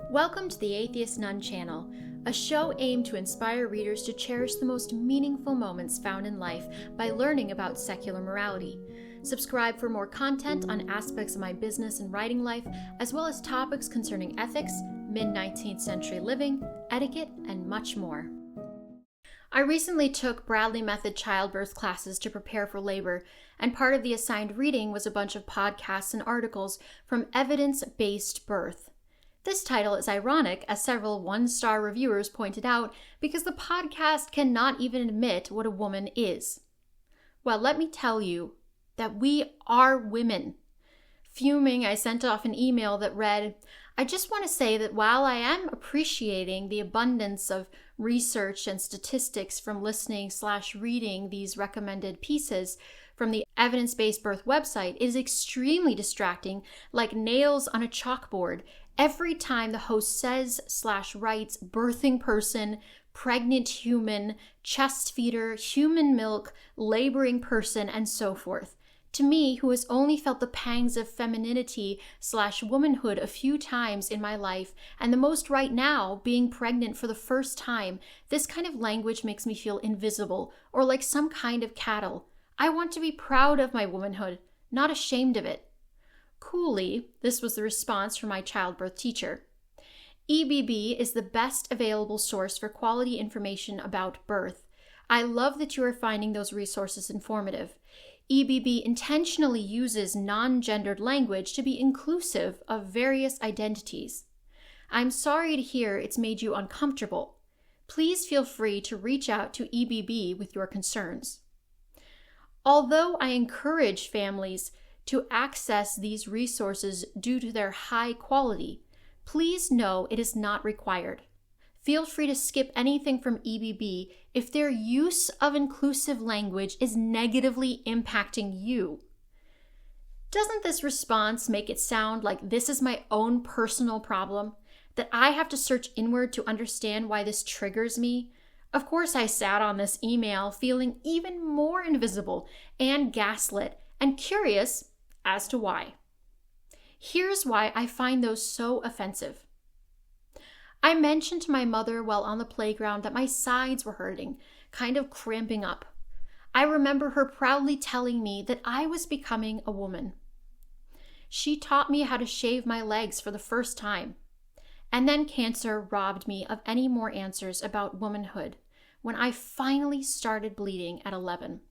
Welcome to the Atheist Nun channel, a show aimed to inspire readers to cherish the most meaningful moments found in life by learning about secular morality. Subscribe for more content on aspects of my business and writing life, as well as topics concerning ethics, mid-19th century living, etiquette, and much more. I recently took Bradley Method childbirth classes to prepare for labor, and part of the assigned reading was a bunch of podcasts and articles from Evidence-Based Birth. This title is ironic, as several one-star reviewers pointed out, because the podcast cannot even admit what a woman is. Well, let me tell you that we are women. Fuming, I sent off an email that read, "I just want to say that while I am appreciating the abundance of research and statistics from listening/reading these recommended pieces from the Evidence-Based Birth website, it is extremely distracting, like nails on a chalkboard, every time the host says/writes birthing person, pregnant human, chest feeder, human milk, laboring person, and so forth. To me, who has only felt the pangs of femininity/womanhood a few times in my life, and the most right now, being pregnant for the first time, this kind of language makes me feel invisible, or like some kind of cattle. I want to be proud of my womanhood, not ashamed of it." Coolly, this was the response from my childbirth teacher. EBB is the best available source for quality information about birth. I love that you are finding those resources informative. EBB intentionally uses non-gendered language to be inclusive of various identities. I'm sorry to hear it's made you uncomfortable. Please feel free to reach out to EBB with your concerns. Although I encourage families to access these resources due to their high quality, please know it is not required. Feel free to skip anything from EBB if their use of inclusive language is negatively impacting you. Doesn't this response make it sound like this is my own personal problem, that I have to search inward to understand why this triggers me? Of course, I sat on this email feeling even more invisible and gaslit and curious as to why. Here's why I find those so offensive. I mentioned to my mother while on the playground that my sides were hurting, kind of cramping up. I remember her proudly telling me that I was becoming a woman. She taught me how to shave my legs for the first time. And then cancer robbed me of any more answers about womanhood when I finally started bleeding at 11.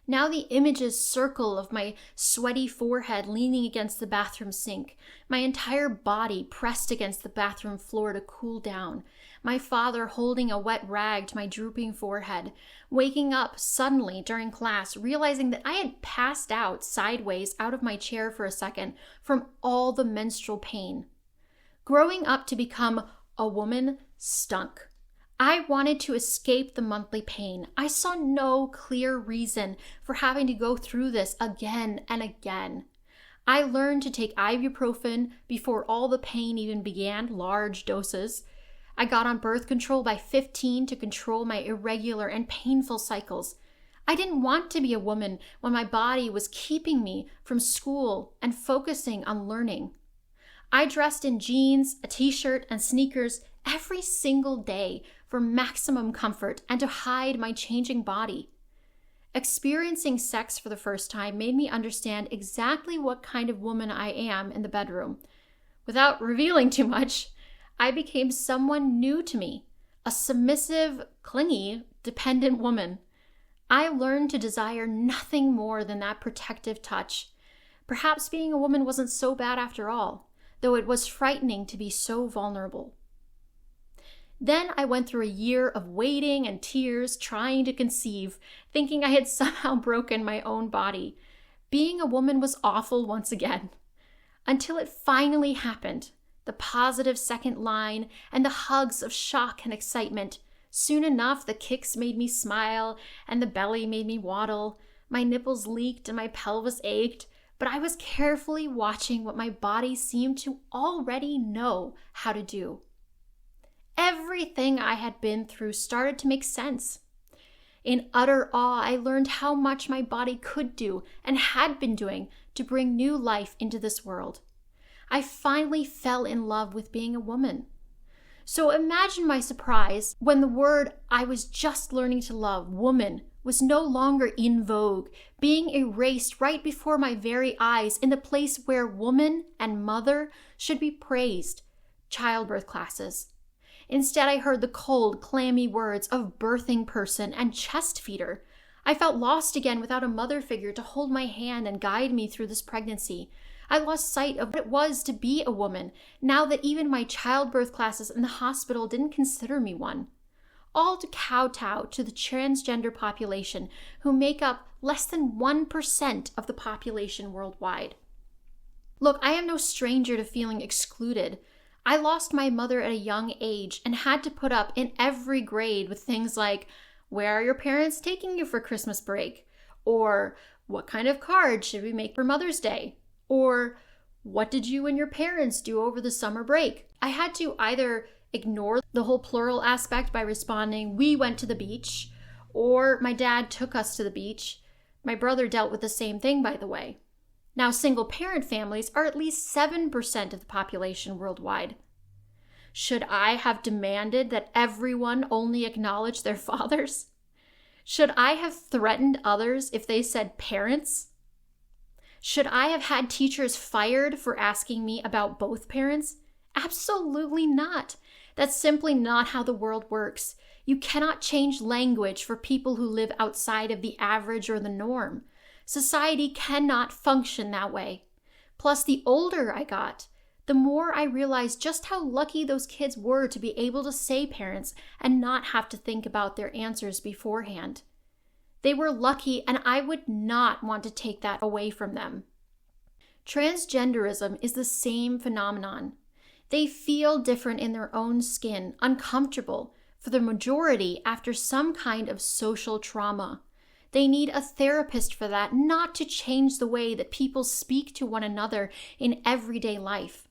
Now the images circle of my sweaty forehead leaning against the bathroom sink, my entire body pressed against the bathroom floor to cool down, my father holding a wet rag to my drooping forehead, waking up suddenly during class, realizing that I had passed out sideways out of my chair for a second from all the menstrual pain. Growing up to become a woman stunk. I wanted to escape the monthly pain. I saw no clear reason for having to go through this again and again. I learned to take ibuprofen before all the pain even began, large doses. I got on birth control by 15 to control my irregular and painful cycles. I didn't want to be a woman when my body was keeping me from school and focusing on learning. I dressed in jeans, a t-shirt, and sneakers every single day for maximum comfort and to hide my changing body. Experiencing sex for the first time made me understand exactly what kind of woman I am in the bedroom. Without revealing too much, I became someone new to me, a submissive, clingy, dependent woman. I learned to desire nothing more than that protective touch. Perhaps being a woman wasn't so bad after all, though it was frightening to be so vulnerable. Then I went through a year of waiting and tears, trying to conceive, thinking I had somehow broken my own body. Being a woman was awful once again. Until it finally happened. The positive second line and the hugs of shock and excitement. Soon enough, the kicks made me smile and the belly made me waddle. My nipples leaked and my pelvis ached, but I was carefully watching what my body seemed to already know how to do. Everything I had been through started to make sense. In utter awe, I learned how much my body could do and had been doing to bring new life into this world. I finally fell in love with being a woman. So imagine my surprise when the word I was just learning to love, woman, was no longer in vogue, being erased right before my very eyes in the place where woman and mother should be praised, childbirth classes. Instead, I heard the cold, clammy words of birthing person and chest feeder. I felt lost again without a mother figure to hold my hand and guide me through this pregnancy. I lost sight of what it was to be a woman, now that even my childbirth classes in the hospital didn't consider me one. All to kowtow to the transgender population, who make up less than 1% of the population worldwide. Look, I am no stranger to feeling excluded. I lost my mother at a young age and had to put up in every grade with things like, where are your parents taking you for Christmas break? Or, what kind of card should we make for Mother's Day? Or, what did you and your parents do over the summer break? I had to either ignore the whole plural aspect by responding, we went to the beach, or my dad took us to the beach. My brother dealt with the same thing, by the way. Now, single-parent families are at least 7% of the population worldwide. Should I have demanded that everyone only acknowledge their fathers? Should I have threatened others if they said parents? Should I have had teachers fired for asking me about both parents? Absolutely not. That's simply not how the world works. You cannot change language for people who live outside of the average or the norm. Society cannot function that way. Plus, the older I got, the more I realized just how lucky those kids were to be able to say parents and not have to think about their answers beforehand. They were lucky, and I would not want to take that away from them. Transgenderism is the same phenomenon. They feel different in their own skin, uncomfortable, for the majority after some kind of social trauma. They need a therapist for that, not to change the way that people speak to one another in everyday life.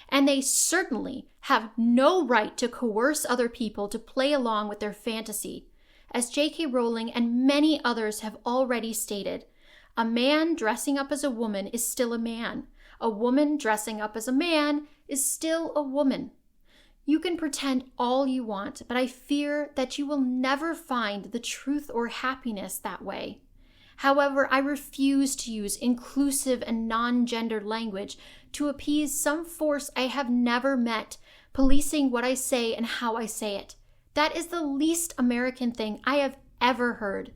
And they certainly have no right to coerce other people to play along with their fantasy. As J.K. Rowling and many others have already stated, a man dressing up as a woman is still a man. A woman dressing up as a man is still a woman. You can pretend all you want, but I fear that you will never find the truth or happiness that way. However, I refuse to use inclusive and non-gendered language to appease some force I have never met, policing what I say and how I say it. That is the least American thing I have ever heard.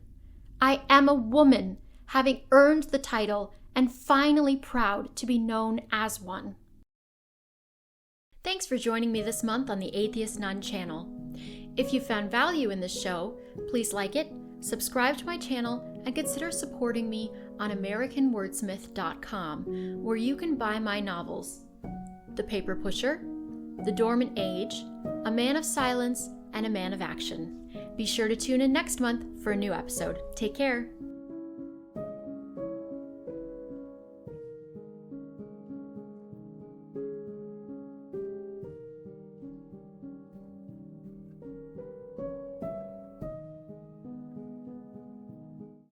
I am a woman, having earned the title and finally proud to be known as one. Thanks for joining me this month on the Atheist Nun channel. If you found value in this show, please like it, subscribe to my channel, and consider supporting me on AmericanWordsmith.com, where you can buy my novels, The Paper Pusher, The Dormant Age, A Man of Silence, and A Man of Action. Be sure to tune in next month for a new episode. Take care.